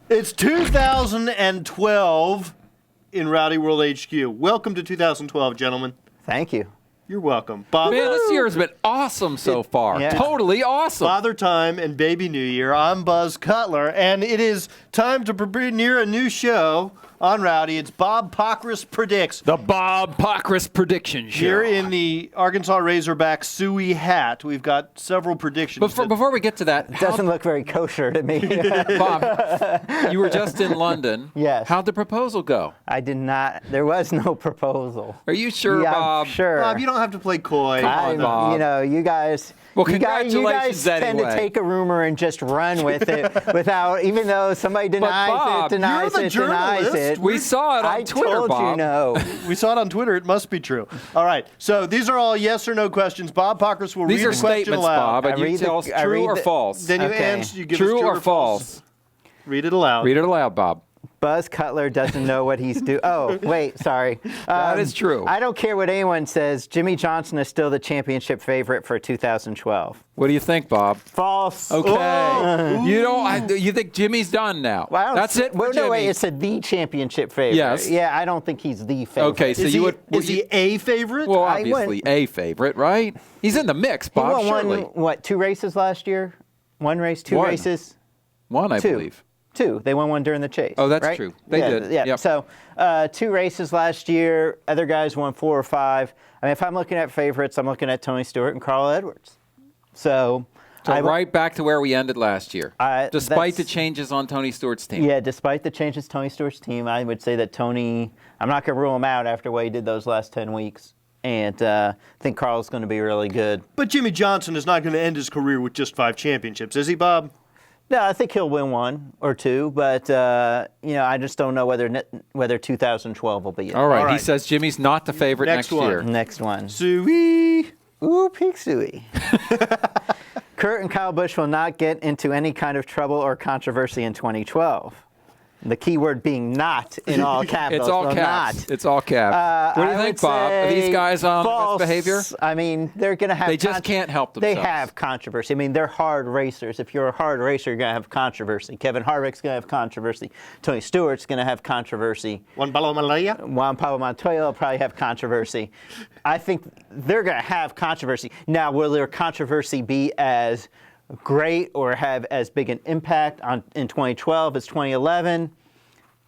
It's 2012 in Rowdy World HQ. Welcome to 2012, gentlemen. Thank you. You're welcome. Bob, Man, this year has been awesome so far. Yeah. Totally awesome. Father Time and Baby New Year. I'm Buzz Cutler, and it is time to premiere a new show on Rowdy. It's Bob Pockrass Predicts. The Bob Pockrass Prediction Show. Here in the Arkansas Razorback Suey hat, we've got several predictions. Before we get to that, It doesn't look very kosher to me. Bob, you were just in London. Yes. How'd the proposal go? I did not. There was no proposal. Are you sure, Yeah, Bob? I'm sure. Bob, you don't have to play coy. Bob. You know, you guys. Well, you guys congratulations tend anyway. to take a rumor and just run with it without, even though somebody denies Bob, you're the denies journalist. it. We saw it on I Twitter, told Bob. you no. We saw it on Twitter. It must be true. All right. So these are all yes or no questions. Bob Pockrass will These read are the question statements, aloud. Bob, and I you read tell us the- I true read or the- false. Then you Okay. answer. You give True us true or false? Read it aloud. Read it aloud, Bob. Buzz Cutler doesn't know what he's doing. Oh, wait, sorry. That is true. I don't care what anyone says. Jimmy Johnson is still the championship favorite for 2012. What do you think, Bob? False. Okay. Oh. You think Jimmy's done now? Well, I don't That's see- it for Well, Jimmy. no, wait, it's the championship favorite. Yes. Yeah, I don't think he's the favorite. Okay, so Is you he, would. is he a favorite? Well, I obviously wouldn't- a favorite, right? He's in the mix, He Bob. won Surely what, 2 races last year? 1 race, 2 One. races? one, I 2. believe. 2. They won one during the chase. Oh, that's right? true. They Yeah, did. Yeah. Yep. So 2 races last year. Other guys won 4 or 5. I mean, if I'm looking at favorites, I'm looking at Tony Stewart and Carl Edwards. So Right back to where we ended last year, despite the that's- changes on Tony Stewart's team. Yeah, despite the changes to Tony Stewart's team, I would say that Tony, I'm not going to rule him out after what he did those last 10 weeks. And I think Carl's going to be really good. But Jimmy Johnson is not going to end his career with just 5 championships, is he, Bob? No, I think he'll win 1 or 2, but I just don't know whether 2012 will be it. All right. All right. He says Jimmy's not the favorite Next next one. year. Next one. Suey. Ooh, Peak Suey. Kurt and Kyle Busch will not get into any kind of trouble or controversy in 2012. The key word being not in all capitals. It's all so caps. Not. It's all caps. What do you I think, would Bob? Are these say guys on false. best behavior? I mean, they're going to have. They just can't help They themselves. have controversy. I mean, they're hard racers. If you're a hard racer, you're going to have controversy. Kevin Harvick's going to have controversy. Tony Stewart's going to have controversy. Juan Pablo Montoya. Juan Pablo Montoya will probably have controversy. I think they're going to have controversy. Now, will their controversy be as great or have as big an impact in 2012 as 2011?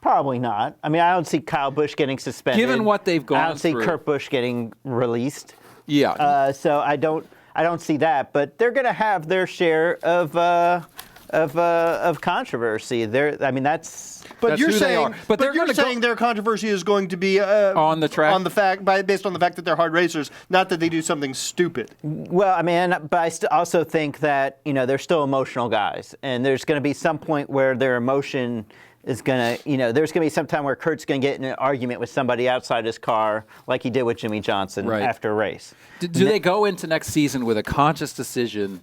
Probably not. I mean, I don't see Kyle Busch getting suspended. Given what they've gone I don't see through. Kurt Busch getting released. Yeah. So I don't see that. But they're going to have their share of controversy. I mean, that's. But That's you're who they saying, are. But they're you're gonna go- saying their controversy is going to be On the track? based on the fact that they're hard racers, not that they do something stupid. Well, I mean, but I also think that they're still emotional guys, and there's going to be some point where their emotion is going to, there's going to be some time where Kurt's going to get in an argument with somebody outside his car, like he did with Jimmy Johnson Right. after a race. Do they go into next season with a conscious decision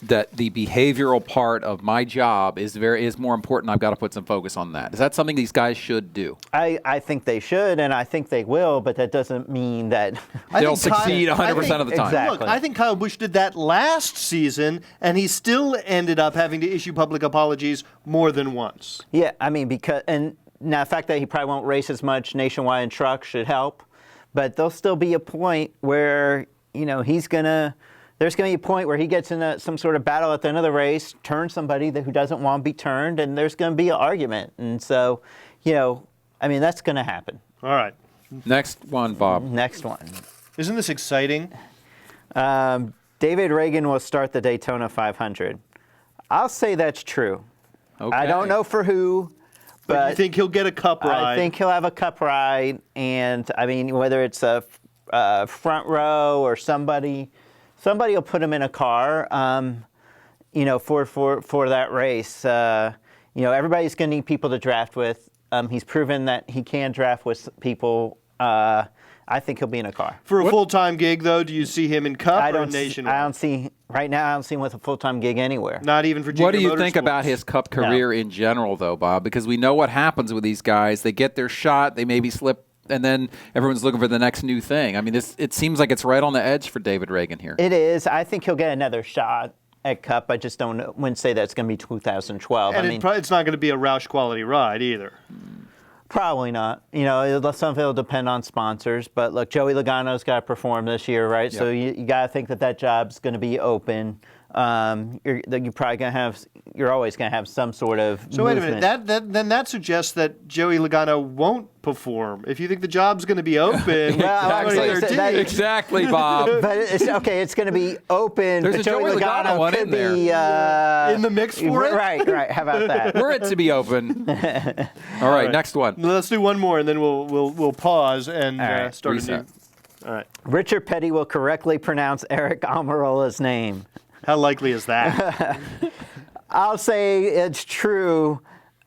that the behavioral part of my job is more important? I've got to put some focus on that. Is that something these guys should do? I think they should, and I think they will, but that doesn't mean that They'll think Kyle- succeed 100% of the time. Exactly. Look, I think Kyle Busch did that last season, and he still ended up having to issue public apologies more than once. Yeah, I mean, and now the fact that he probably won't race as much nationwide in truck should help, but there'll still be a point where, there's going to be a point where he gets in some sort of battle at the end of the race, turns somebody who doesn't want to be turned, and there's going to be an argument. And so, that's going to happen. All right. Next one, Bob. Next one. Isn't this exciting? David Ragan will start the Daytona 500. I'll say that's true. Okay. I don't know for who, But you think he'll get a cup ride? I think he'll have a cup ride, and I mean, whether it's a front row or somebody will put him in a car, for that race. Everybody's going to need people to draft with. He's proven that he can draft with people. I think he'll be in a car. For a full-time gig, though, do you see him in Cup or nationwide? I don't see him with a full-time gig anywhere. Not even for junior What do you think motorsports? about his Cup career in general, though, Bob? Because we know what happens with these guys. They get their shot, they maybe slip, and then everyone's looking for the next new thing. I mean, it seems like it's right on the edge for David Ragan here. It is. I think he'll get another shot at Cup. I just wouldn't say that's going to be 2012. And I mean, it's not going to be a Roush quality ride either. probably not. You know, some of it will depend on sponsors. But look, Joey Logano's got to perform this year, right? Yep. So you got to think that job's going to be open. You're probably going to have. You're always going to have some sort of. So wait a movement. minute. Then that suggests that Joey Logano won't perform. If you think the job's going to be open, Well, what are you gonna do? Exactly, Bob. But it's okay. It's going to to be open. There's but a Joey Logano one could in there. be in the mix for it. Right. How about that? Were it to be open. All right, next one. Let's do one more, and then we'll pause and All right, start reset. a new. All right. Richard Petty will correctly pronounce Eric Almirola's name. How likely is that? I'll say it's true,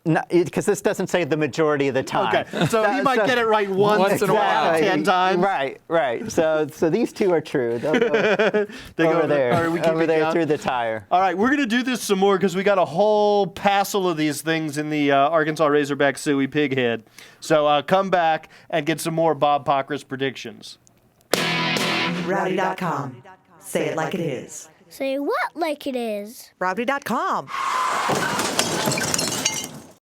because this doesn't say the majority of the time. Okay, so he might get it right once in a while. 10 times. Right. So these two are true. They'll go over there, all right, we keep over it there down. through the tire. All right, we're going to do this some more because we got a whole passel of these things in the Arkansas Razorback Suey pig head. So come back and get some more Bob Pockrass predictions. Rowdy.com. Say it like it is. Say what like it is? Rowdy.com.